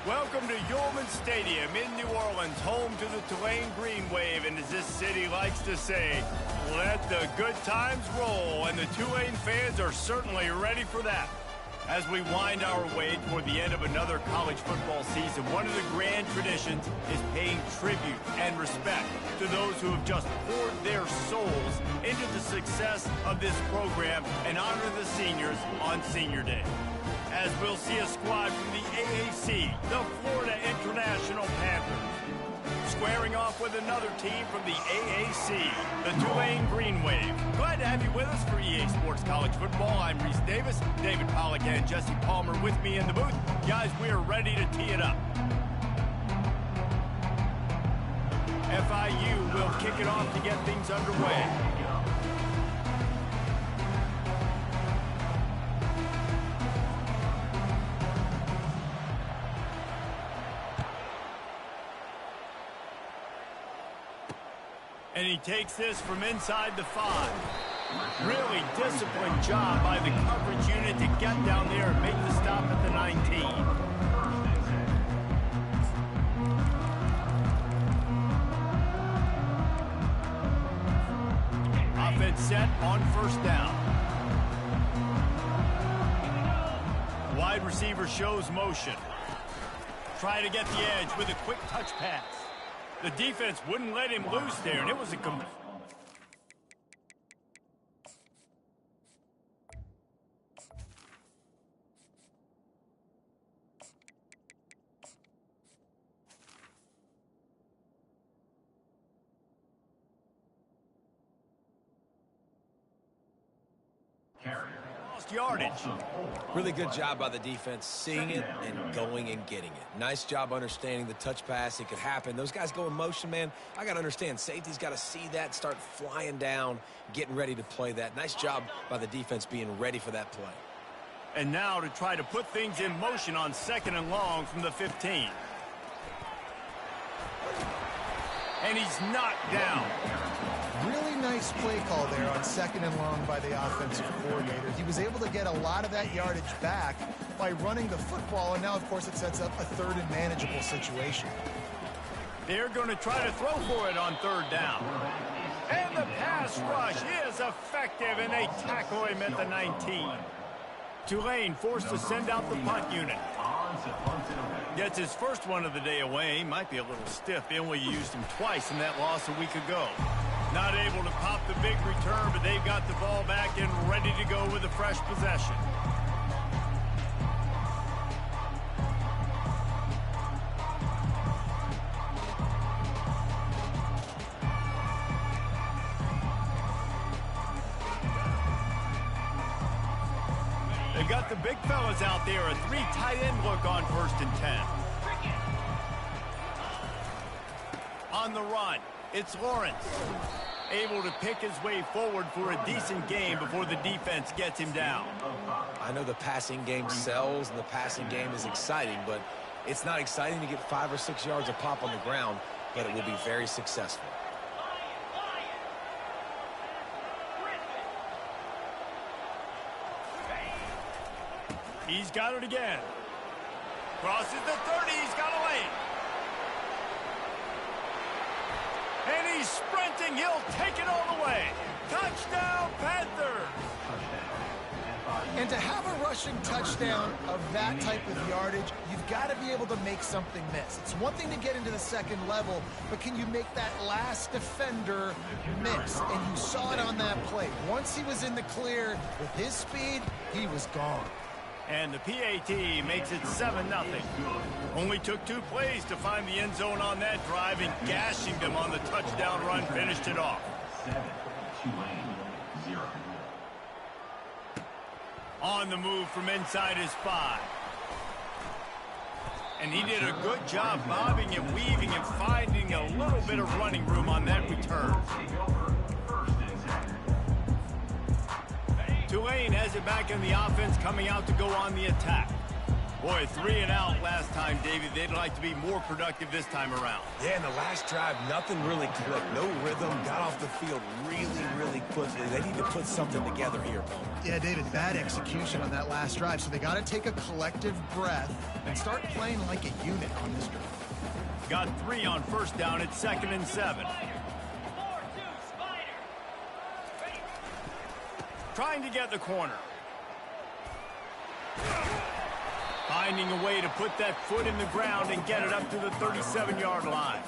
Welcome to Yulman Stadium in New Orleans, home to the Tulane Green Wave, and as this city likes to say, let the good times roll, and the Tulane fans are certainly ready for that. As we wind our way toward the end of another college football season, one of the grand traditions is paying tribute and respect to those who have just poured their souls into the success of this program and honor the seniors on Senior Day. As we'll see a squad from the AAC, the Florida International Panthers, squaring off with another team from the AAC, the Tulane Green Wave. Glad to have you with us for EA Sports College Football. I'm Reese Davis, David Pollack and Jesse Palmer with me in the booth. Guys, we are ready to tee it up. FIU will kick it off to get things underway. And he takes this from inside the 5. Really disciplined job by the coverage unit to get down there and make the stop at the 19. Offense set on first down. Wide receiver shows motion. Try to get the edge with a quick touch pass. The defense wouldn't let him loose there, and it was a lost yardage. Really good job by the defense, seeing it and going and getting it. Nice job understanding the touch pass. It could happen. Those guys go in motion, man. I got to understand, safety's got to see that, start flying down, getting ready to play that. Nice job by the defense being ready for that play. And now to try to put things in motion on 2nd and long from the 15. And he's knocked down. Really nice play call there on 2nd and long by the offensive coordinator. He was able to get a lot of that yardage back by running the football, and now, of course, it sets up a 3rd and manageable situation. They're going to try to throw for it on 3rd down. And the pass rush is effective, and they tackle him at the 19. Tulane forced to send out the punt unit. Gets his first one of the day away. Might be a little stiff. They only used him twice in that loss a week ago. Not able to pop the big return, but they've got the ball back and ready to go with a fresh possession. They've got the big fellas out there, a 3 tight end look on 1st and 10. On the run, it's Lawrence. Able to pick his way forward for a decent game before the defense gets him down. I know the passing game sells and the passing game is exciting, but it's not exciting to get 5 or 6 yards of pop on the ground, but it will be very successful. He's got it again. Crosses the 30, he's got a lane. And he's sprinting, he'll take it all the way. Touchdown, Panthers! And to have a rushing touchdown of that type of yardage, you've got to be able to make something miss. It's one thing to get into the 2nd level, but can you make that last defender miss? And you saw it on that play. Once he was in the clear with his speed, he was gone. And the PAT makes it 7-0. Only took 2 plays to find the end zone on that drive, and gashing them on the touchdown run finished it off. 7, Tulane, 0. On the move from inside his 5. And he did a good job bobbing and weaving and finding a little bit of running room on that return. Tulane has it back in the offense, coming out to go on the attack. Boy, 3 and out last time, David. They'd like to be more productive this time around. Yeah, in the last drive, nothing really clicked. No rhythm. Got off the field really quickly. They need to put something together here, Bowman. Yeah, David, bad execution on that last drive. So they got to take a collective breath and start playing like a unit on this drive. Got 3 on first down. It's 2nd and 7. Trying to get the corner. Finding a way to put that foot in the ground and get it up to the 37-yard line.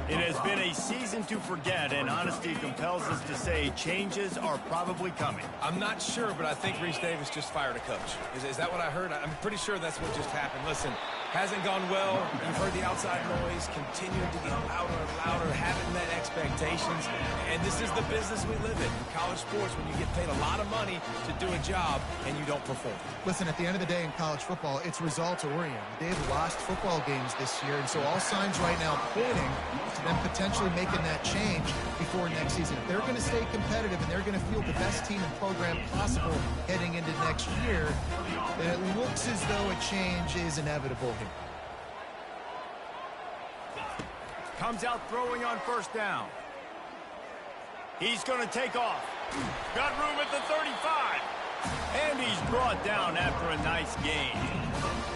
It has been a season to forget, and honesty compels us to say changes are probably coming. I'm not sure, but I think Reese Davis just fired a coach. Is that what I heard? I'm pretty sure that's what just happened. Listen, hasn't gone well. You've heard the outside noise, continuing to get louder and louder, haven't met expectations. And this is the business we live in college sports, when you get paid a lot of money to do a job and you don't perform. Listen, at the end of the day in college football, it's results oriented. They've lost football games this year, and so all signs right now pointing to them potentially making that change before next season. If they're going to stay competitive and they're going to field the best team and program possible heading into next year, then it looks as though a change is inevitable here. Comes out throwing on first down. He's going to take off. Got room at the 35. And he's brought down after a nice gain.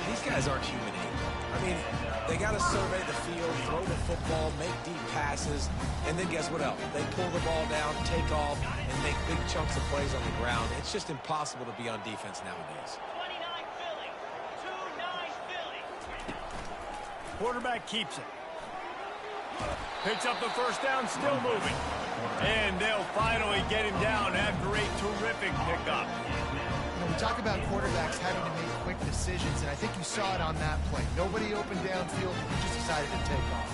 These guys aren't human. I mean, they got to survey the field, throw the football, make deep passes, and then guess what else? They pull the ball down, take off, and make big chunks of plays on the ground. It's just impossible to be on defense nowadays. 29 Philly. 2-9 Philly. Quarterback keeps it. Picks up the first down, still moving. And they'll finally get him down after a terrific pickup. You know, we talk about quarterbacks having to make quick decisions, and I think you saw it on that play. Nobody open downfield, he just decided to take off.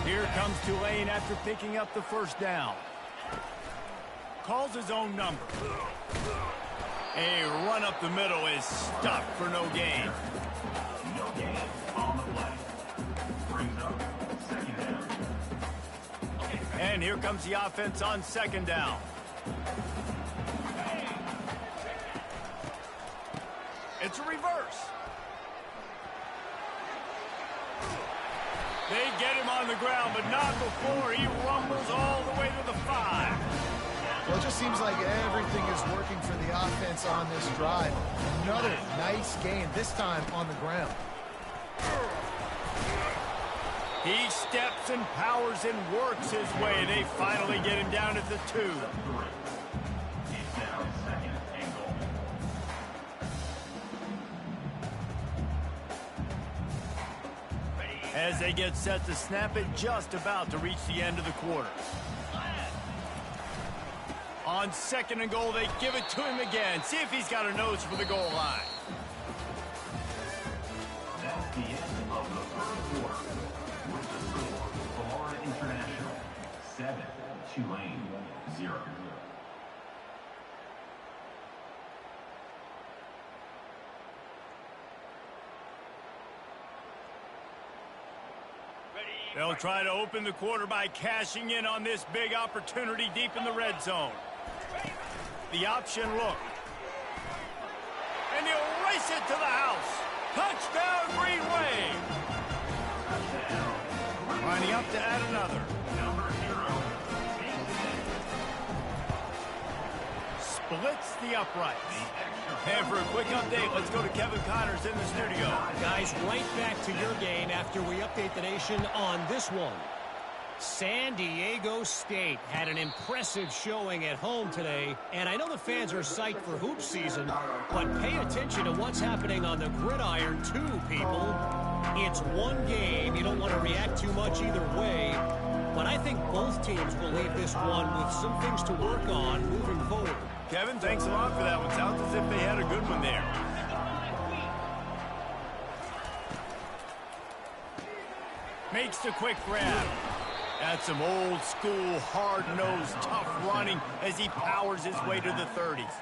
Here comes Tulane after picking up the first down. Calls his own number. A run up the middle is stopped for no gain. No gain on the play. Brings up 2nd down. And here comes the offense on 2nd down. It's a reverse. They get him on the ground, but not before he rumbles all the way to the 5. Well, it just seems like everything is working for the offense on this drive. Another nice gain, this time on the ground. He steps and powers and works his way. They finally get him down at the 2. It's now 2nd and goal. As they get set to snap it, just about to reach the end of the quarter. On 2nd and goal, they give it to him again. See if he's got a nose for the goal line. That's the end of the 3rd quarter. With the score, Florida International 7, Tulane 0. They'll try to open the quarter by cashing in on this big opportunity deep in the red zone. The option look. And he'll race it to the house. Touchdown, Green Wave. Lining up to add another. Splits the uprights. And for a quick update, let's go to Kevin Connors in the studio. Guys, right back to your game after we update the nation on this one. San Diego State had an impressive showing at home today, and I know the fans are psyched for hoop season, but pay attention to what's happening on the gridiron too, people. It's one game. You don't want to react too much either way, but I think both teams will leave this one with some things to work on moving forward. Kevin, thanks a lot for that one. Sounds as if they had a good one there. Makes the quick grab. That's some old school, hard-nosed, tough running as he powers his way to the 30s.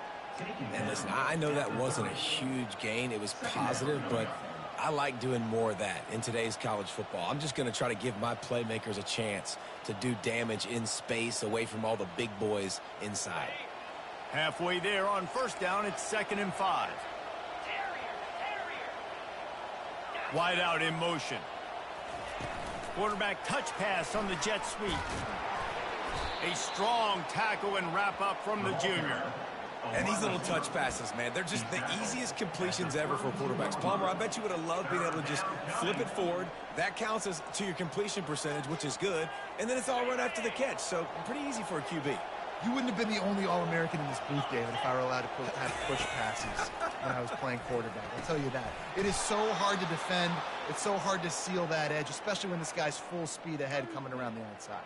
And listen, I know that wasn't a huge gain. It was positive, but I like doing more of that in today's college football. I'm just going to try to give my playmakers a chance to do damage in space away from all the big boys inside. Halfway there on first down, it's 2nd and 5. Wide out in motion. Quarterback touch pass on the jet sweep. A strong tackle and wrap up from the junior. And these little touch passes, man, they're just the easiest completions ever for quarterbacks. Palmer, I bet you would have loved being able to just flip it forward. That counts as to your completion percentage, which is good. And then it's all right after the catch. So pretty easy for a QB. You wouldn't have been the only All-American in this booth, David, if I were allowed to have push passes when I was playing quarterback. I'll tell you that. It is so hard to defend. It's so hard to seal that edge, especially when this guy's full speed ahead coming around the outside.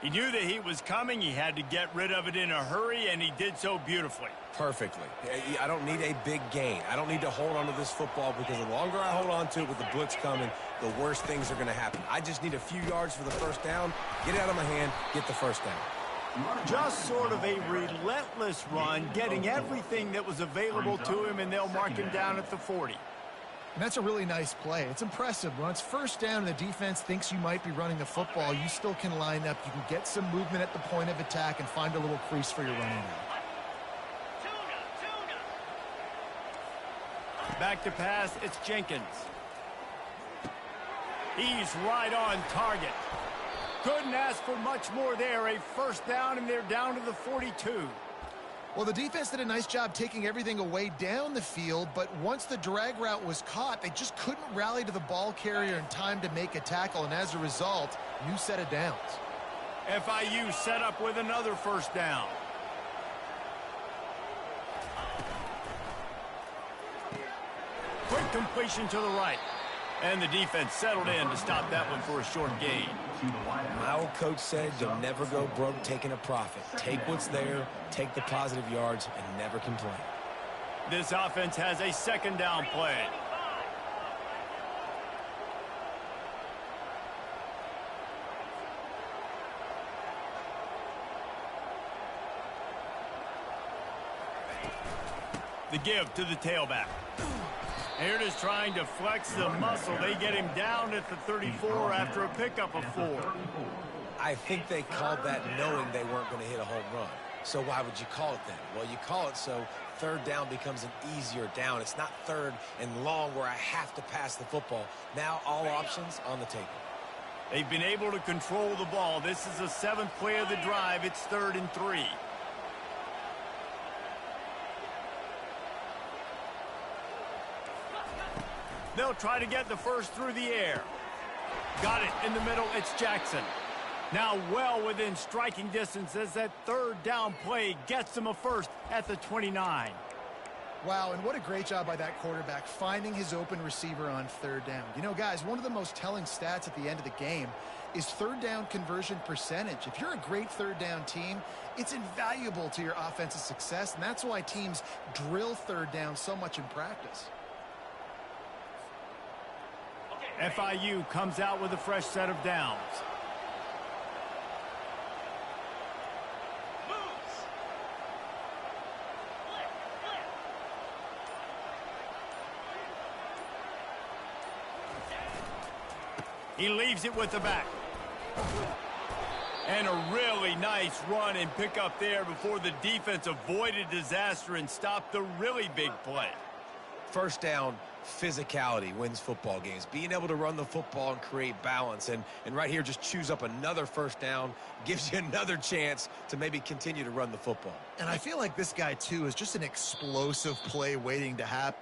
He knew the heat was coming. He had to get rid of it in a hurry, and he did so beautifully. Perfectly. I don't need a big gain. I don't need to hold on to this football because the longer I hold on to it with the blitz coming, the worse things are going to happen. I just need a few yards for the first down, get it out of my hand, get the first down. Just sort of a relentless run, getting everything that was available to him, and they'll mark him down at the 40. And that's a really nice play. It's impressive. When it's first down and the defense thinks you might be running the football, you still can line up. You can get some movement at the point of attack and find a little crease for your running back. Back to pass, it's Jenkins. He's right on target. Couldn't ask for much more there. A first down, and they're down to the 42. Well, the defense did a nice job taking everything away down the field, but once the drag route was caught, they just couldn't rally to the ball carrier in time to make a tackle, and as a result, new set of downs. FIU set up with another first down. Quick completion to the right. And the defense settled in to stop that one for a short gain. My old coach said you'll never go broke taking a profit. Take what's there, take the positive yards, and never complain. This offense has a second down play. The give to the tailback. Here it is trying to flex the muscle. They get him down at the 34 after a pickup of 4. I think they called that knowing they weren't going to hit a home run. So why would you call it that? Well, you call it so third down becomes an easier down. It's not third and long where I have to pass the football. Now all options on the table. They've been able to control the ball. This is the 7th play of the drive. It's 3rd and 3. They'll try to get the first through the air. Got it in the middle. It's Jackson. Now well within striking distance as that third down play gets them a first at the 29. Wow, and what a great job by that quarterback finding his open receiver on third down. You know, guys, one of the most telling stats at the end of the game is third down conversion percentage. If you're a great third down team, it's invaluable to your offensive success, and that's why teams drill third down so much in practice. FIU comes out with a fresh set of downs. He leaves it with the back. And a really nice run and pick up there before the defense avoided disaster and stopped the really big play. First down, physicality wins football games. Being able to run the football and create balance. And right here, just choose up another first down, gives you another chance to maybe continue to run the football. And I feel like this guy, too, is just an explosive play waiting to happen.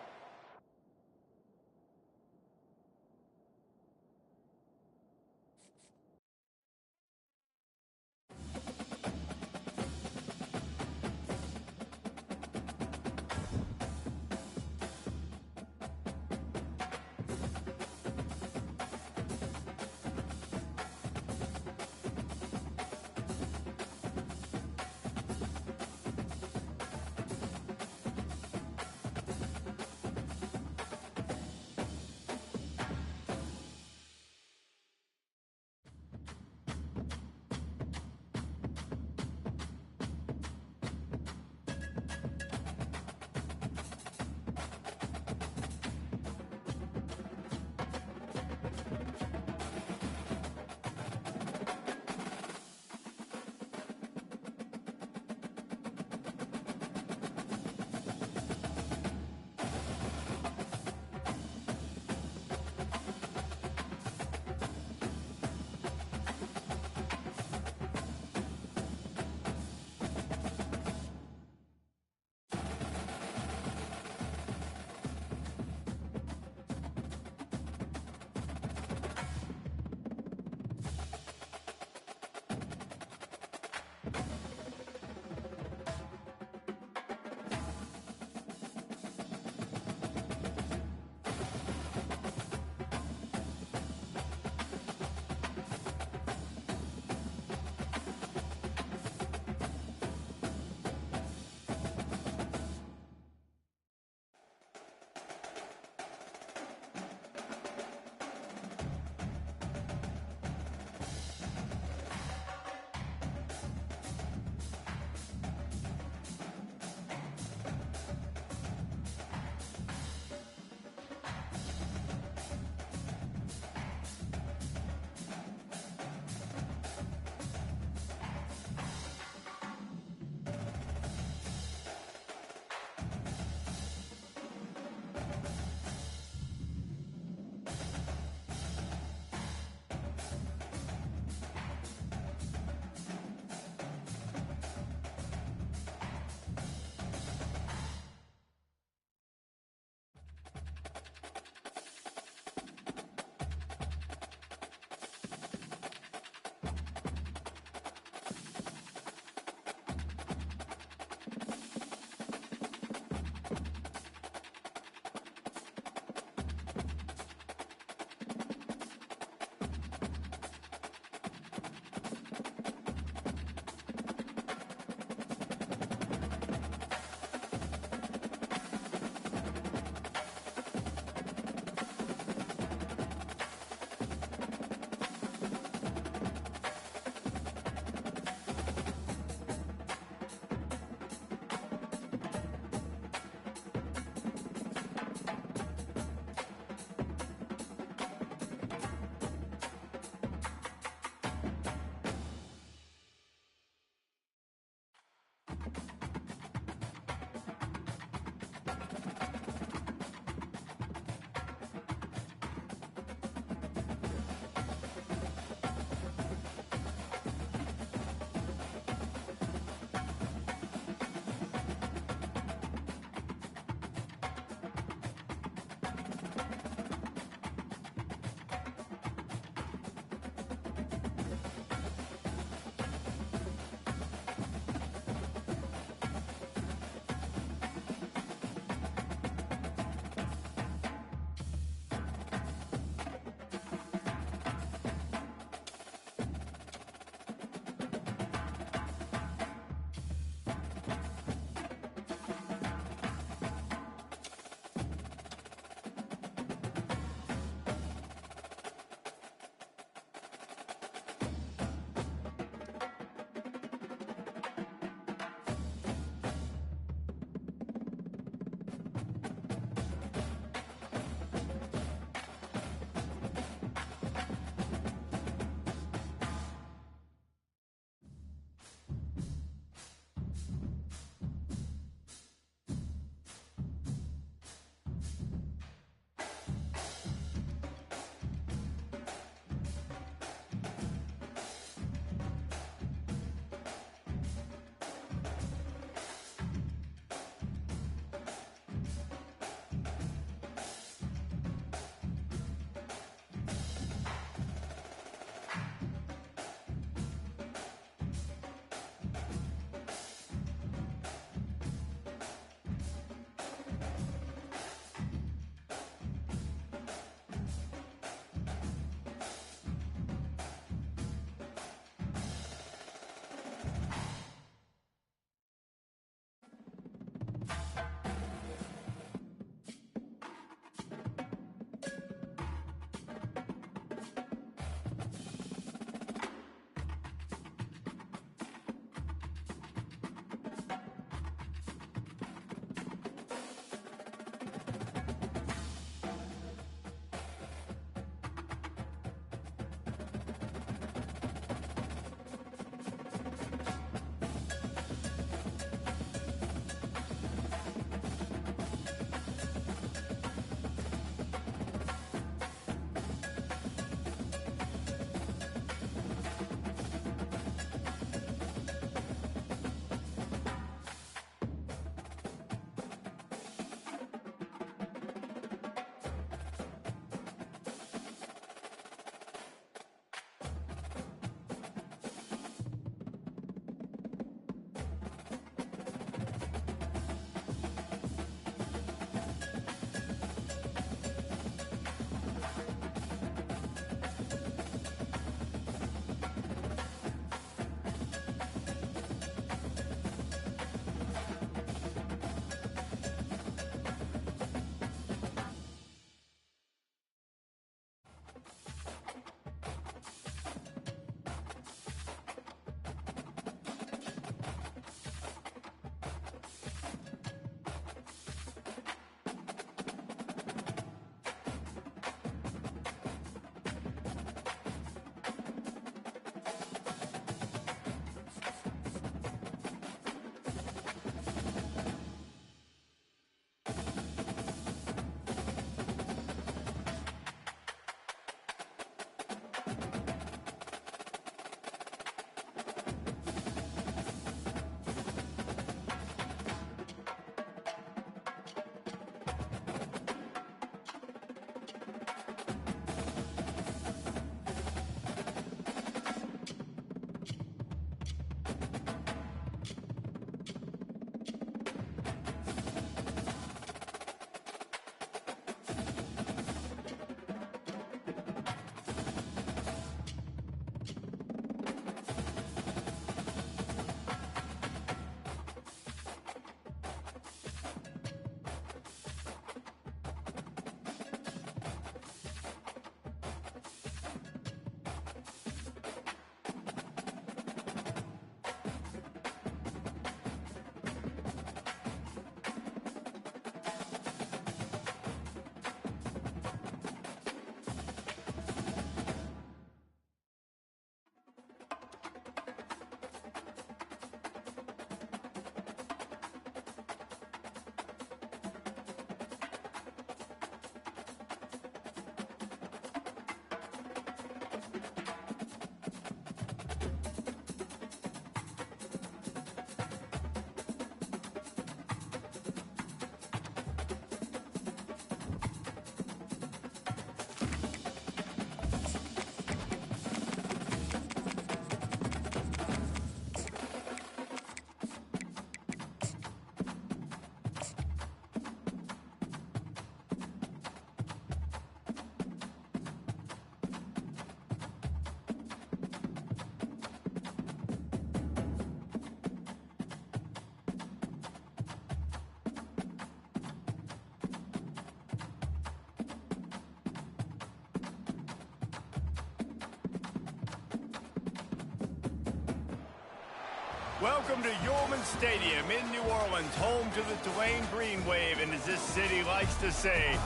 Welcome to Yulman Stadium in New Orleans, home to the Tulane Green Wave, and as this city likes to say,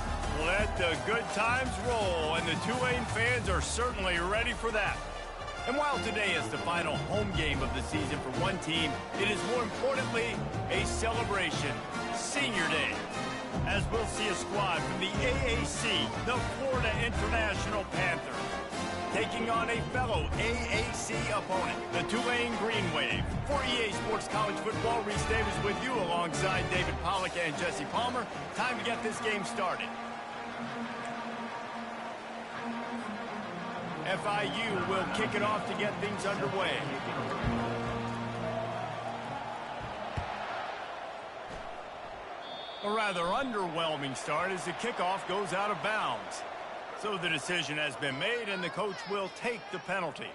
let the good times roll, and the Tulane fans are certainly ready for that. And while today is the final home game of the season for one team, it is more importantly a celebration, Senior Day, as we'll see a squad from the AAC, the Florida International Panthers, taking on a fellow AAC opponent, the Tulane Green Wave. For EA Sports College Football, Reese Davis with you alongside David Pollack and Jesse Palmer. Time to get this game started. FIU will kick it off to get things underway. A rather underwhelming start as the kickoff goes out of bounds. So the decision has been made, and the coach will take the penalty.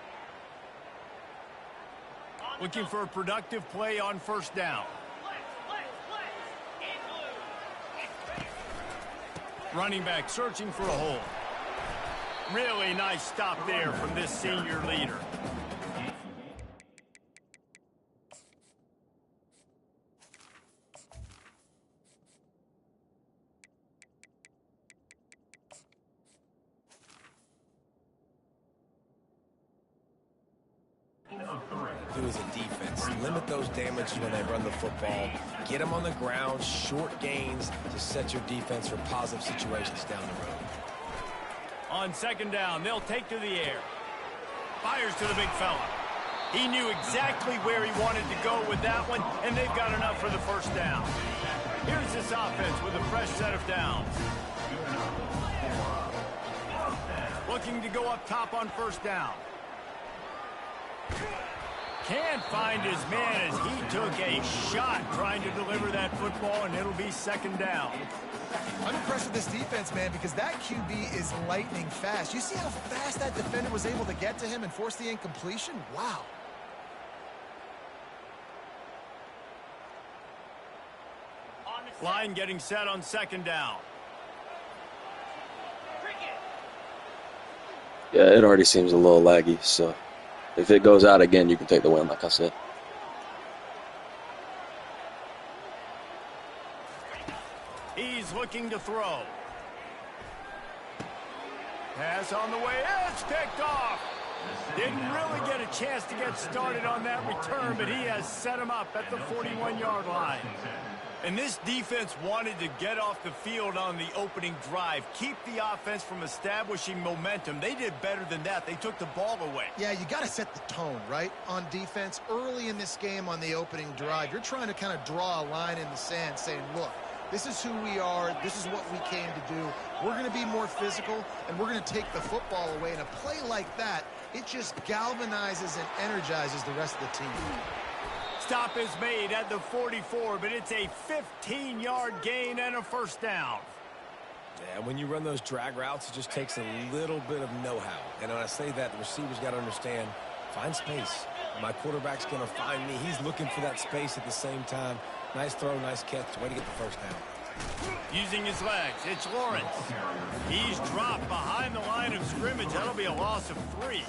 Looking for a productive play on first down. Running back searching for a hole. Really nice stop there from this senior leader. Do as a defense, limit those damages when they run the football, get them on the ground, short gains to set your defense for positive situations down the road. On second down, they'll take to the air. Fires to the big fella. He knew exactly where he wanted to go with that one, and they've got enough for the first down. Here's this offense with a fresh set of downs. Looking to go up top on first down. Can't find his man as he took a shot trying to deliver that football, and it'll be second down. I'm impressed with this defense, man, because that QB is lightning fast. You see how fast that defender was able to get to him and force the incompletion? Wow. Line getting set on second down. Yeah, it already seems a little laggy, so if it goes out again, you can take the win, like I said. He's looking to throw. Pass on the way. It's picked off. Didn't really get a chance to get started on that return, but he has set him up at the 41-yard line. And this defense wanted to get off the field on the opening drive, keep the offense from establishing momentum. They did better than that. They took the ball away. Yeah, you got to set the tone, right, on defense. Early in this game on the opening drive, you're trying to kind of draw a line in the sand saying, look, this is who we are. This is what we came to do. We're going to be more physical, and we're going to take the football away. And a play like that, it just galvanizes and energizes the rest of the team. Stop is made at the 44, but it's a 15-yard gain and a first down. Yeah, when you run those drag routes, it just takes a little bit of know-how. And when I say that, the receiver's got to understand, find space. My quarterback's going to find me. He's looking for that space at the same time. Nice throw, nice catch. Way to get the first down. Using his legs, it's Lawrence. He's dropped behind the line of scrimmage. That'll be a loss of 3.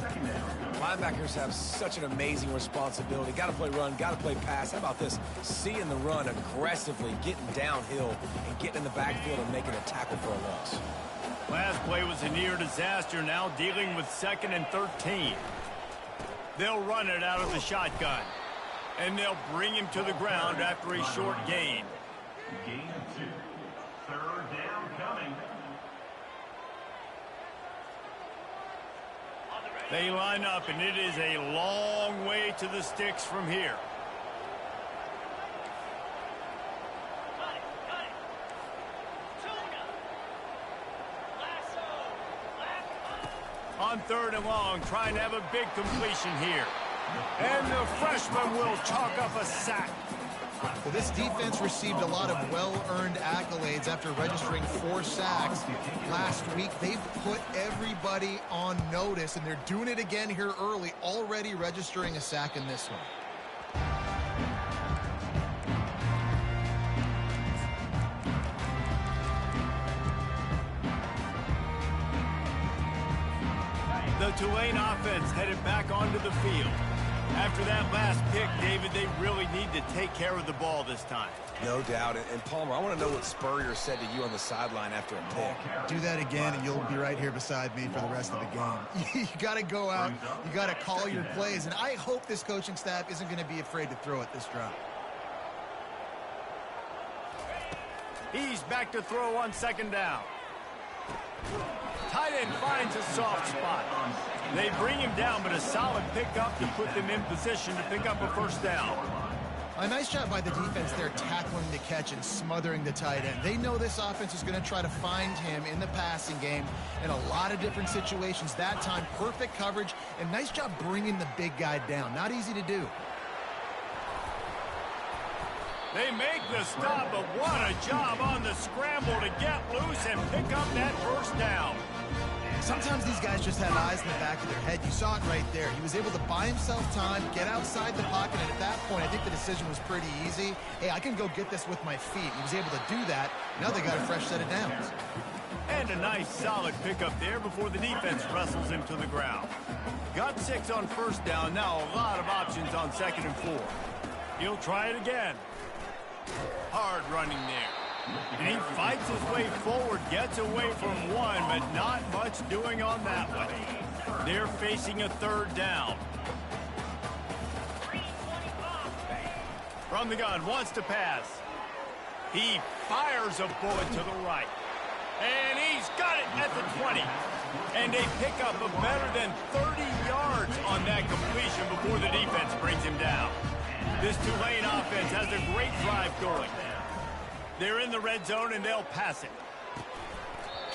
Linebackers have such an amazing responsibility. Got to play run, got to play pass. How about this? Seeing the run aggressively, getting downhill, and getting in the backfield and making a tackle for a loss. Last play was a near disaster, now dealing with 2nd and 13. They'll run it out of the shotgun, and they'll bring him to the ground after a short gain. Gain of 2. Third down coming. They line up, and it is a long way to the sticks from here. On 3rd and long, trying to have a big completion here. And the freshman will chalk up a sack. Well, this defense received a lot of well-earned accolades after registering 4 sacks last week. They've put everybody on notice, and they're doing it again here early, already registering a sack in this one. The Tulane offense headed back onto the field. After that last pick, David, they really need to take care of the ball this time. No doubt. And Palmer, I want to know what Spurrier said to you on the sideline after a pick. Do that again, and you'll be right here beside me for the rest of the game. You got to go out. You got to call your plays, and I hope this coaching staff isn't going to be afraid to throw it this drive. He's back to throw on second down. Tight end finds a soft spot. They bring him down, but a solid pickup to put them in position to pick up a first down. A nice job by the defense there, tackling the catch and smothering the tight end. They know this offense is going to try to find him in the passing game in a lot of different situations. That time, perfect coverage, and nice job bringing the big guy down. Not easy to do. They make the stop, but what a job on the scramble to get loose and pick up that first down. Sometimes these guys just have eyes in the back of their head. You saw it right there. He was able to buy himself time, get outside the pocket, and at that point, I think the decision was pretty easy. Hey, I can go get this with my feet. He was able to do that. Now they got a fresh set of downs. And a nice, solid pickup there before the defense wrestles him to the ground. Got 6 on first down. Now a lot of options on 2nd and 4. He'll try it again. Hard running there. And he fights his way forward, gets away from one, but not much doing on that one. They're facing a 3rd down. From the gun, wants to pass. He fires a bullet to the right. And he's got it at the 20. And they pick up a better than 30 yards on that completion before the defense brings him down. This Tulane offense has a great drive going. They're in the red zone, and they'll pass it.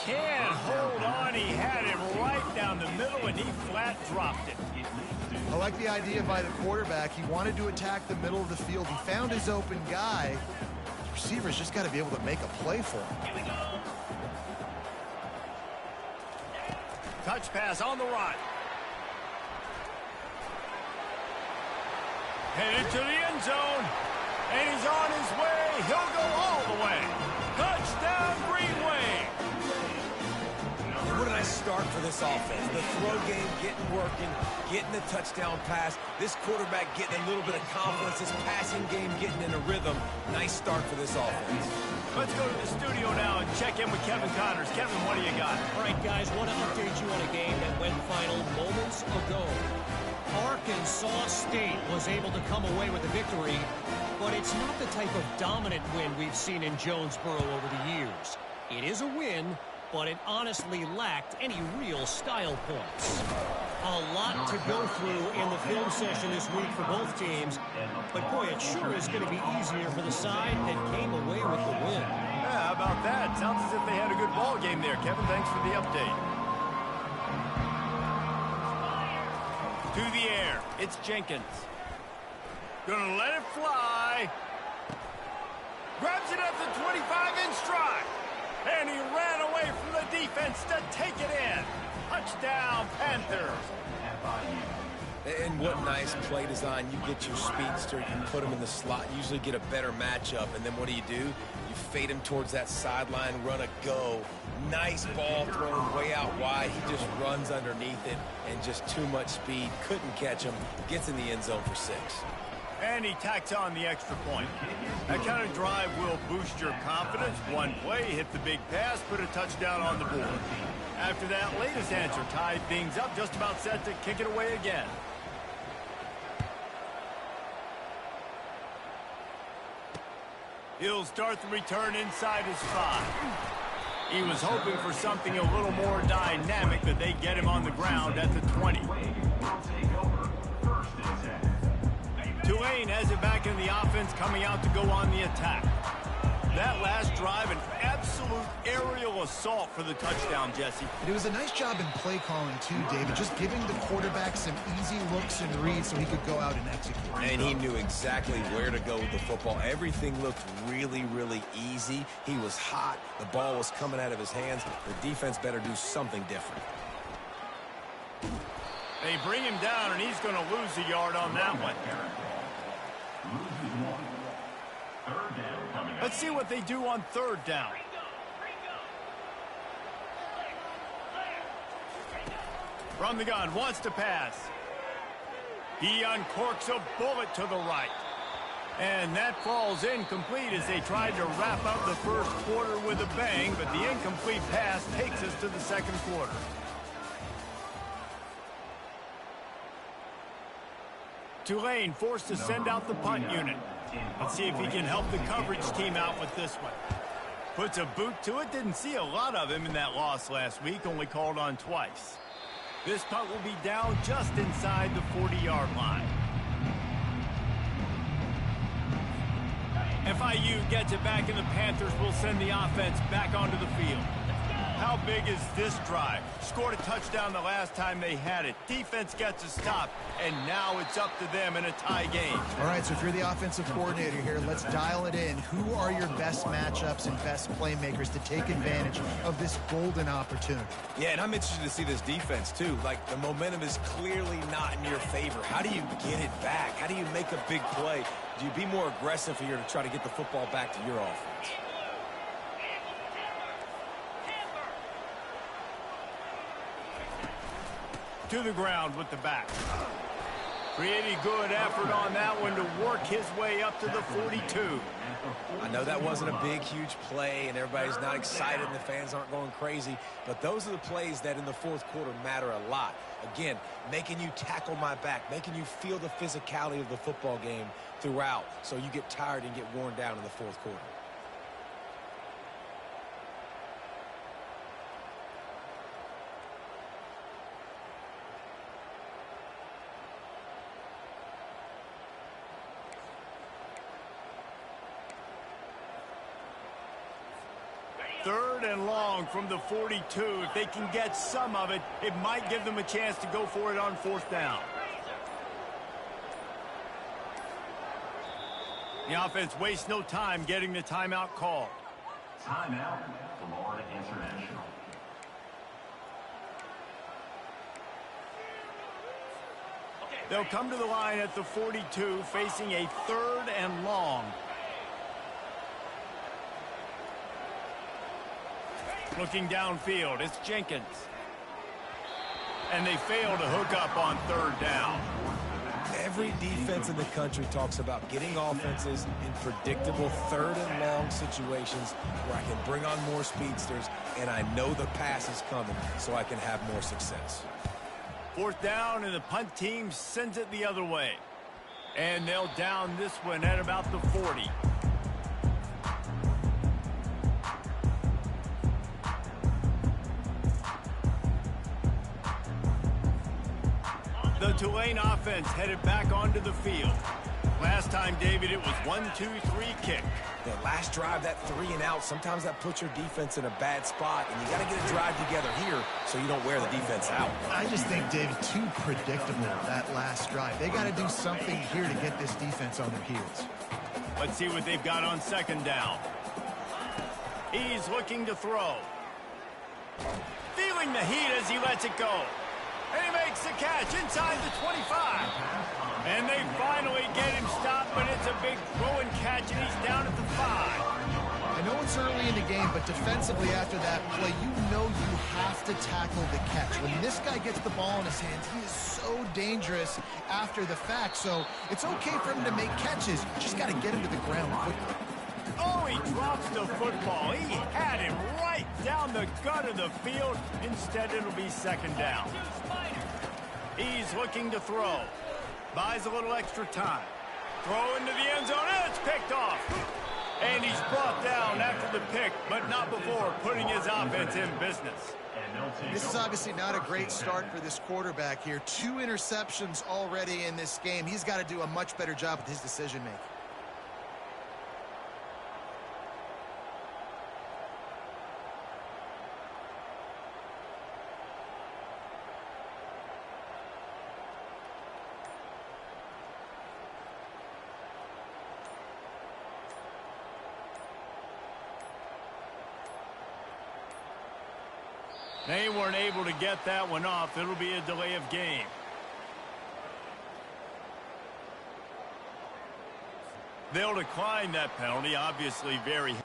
Can't hold on. He had him right down the middle, and he flat dropped it. I like the idea by the quarterback. He wanted to attack the middle of the field. He found his open guy. The receiver's just got to be able to make a play for him. Touch pass on the right. Headed to the end zone. And he's on his way. He'll go all the way. Touchdown, Green Wave. And what a nice start for this offense. The throw game getting working, getting the touchdown pass. This quarterback getting a little bit of confidence. This passing game getting in a rhythm. Nice start for this offense. Let's go to the studio now and check in with Kevin Connors. Kevin, what do you got? All right, guys, want to update you on a game that went final moments ago. Arkansas State was able to come away with a victory, but it's not the type of dominant win we've seen in Jonesboro over the years. It is a win, but it honestly lacked any real style points. A lot to go through in the film session this week for both teams, but boy, it sure is going to be easier for the side that came away with the win. Yeah, how about that? Sounds as if they had a good ball game there. Kevin, thanks for the update. To the air, it's Jenkins. Gonna let it fly. Grabs it at the 25 in stride. And he ran away from the defense to take it in. Touchdown, Panthers. And what nice play design. You get your speedster, you put him in the slot, usually get a better matchup. And then what do? You fade him towards that sideline, run a go. Nice ball thrown way out wide. He just runs underneath it and just too much speed. Couldn't catch him. Gets in the end zone for 6. And he tacks on the extra point. That kind of drive will boost your confidence. One play, hit the big pass, put a touchdown on the board. After that latest answer, tied things up, just about set to kick it away again. He'll start the return inside his 5. He was hoping for something a little more dynamic, but they get him on the ground at the 20. Tulane has it back in the offense, coming out to go on the attack. That last drive, an absolute aerial assault for the touchdown, Jesse. It was a nice job in play calling, too, David, just giving the quarterback some easy looks and reads so he could go out and execute. And he knew exactly where to go with the football. Everything looked really, really easy. He was hot. The ball was coming out of his hands. The defense better do something different. They bring him down, and he's going to lose a yard on that one. Let's see what they do on 3rd down. From the gun, wants to pass. He uncorks a bullet to the right. And that falls incomplete as they tried to wrap up the first quarter with a bang, but the incomplete pass takes us to the second quarter. Tulane forced to send out the punt unit. Let's see if he can help the coverage team out with this one. Puts a boot to it. Didn't see a lot of him in that loss last week, only called on twice. This punt will be down just inside the 40-yard line. FIU gets it back, and the Panthers will send the offense back onto the field. How big is this drive? Scored a touchdown the last time they had it. Defense gets a stop, and now it's up to them in a tie game. All right, so if you're the offensive coordinator here, let's dial it in. Who are your best matchups and best playmakers to take advantage of this golden opportunity? Yeah, and I'm interested to see this defense, too. Like, the momentum is clearly not in your favor. How do you get it back? How do you make a big play? Do you be more aggressive here to try to get the football back to your offense? To the ground with the back. Pretty good effort on that one to work his way up to the 42. I know that wasn't a big, huge play, and everybody's not excited, and the fans aren't going crazy, but those are the plays that in the fourth quarter matter a lot. Again, making you tackle my back, making you feel the physicality of the football game throughout, so you get tired and get worn down in the fourth quarter. Third and long from the 42. If they can get some of it, it might give them a chance to go for it on fourth down. The offense wastes no time getting the timeout called. Timeout, Florida International. They'll come to the line at the 42, facing a third and long. Looking downfield, it's Jenkins. And they fail to hook up on third down. Every defense in the country talks about getting offenses in predictable third and long situations where I can bring on more speedsters and I know the pass is coming so I can have more success. Fourth down, and the punt team sends it the other way. And they'll down this one at about the 40. The Tulane offense headed back onto the field. Last time, David, it was 1-2-3 kick. The last drive, that 3 and out, sometimes that puts your defense in a bad spot, and you got to get a drive together here so you don't wear the defense out. I just think, David, too predictable, that last drive. They got to do something here to get this defense on their heels. Let's see what they've got on second down. He's looking to throw. Feeling the heat as he lets it go. And he makes the catch inside the 25. And they finally get him stopped, but it's a big throw and catch, and he's down at the 5. I know it's early in the game, but defensively after that play, you know you have to tackle the catch. When this guy gets the ball in his hands, he is so dangerous after the fact. So it's okay for him to make catches. You just got to get him to the ground quickly. Oh, he drops the football. He had him right down the gut of the field. Instead, it'll be second down. He's looking to throw. Buys a little extra time. Throw into the end zone, and it's picked off. And he's brought down after the pick, but not before putting his offense in business. This is obviously not a great start for this quarterback here. 2 interceptions already in this game. He's got to do a much better job with his decision-making. They weren't able to get that one off. It'll be a delay of game. They'll decline that penalty, obviously very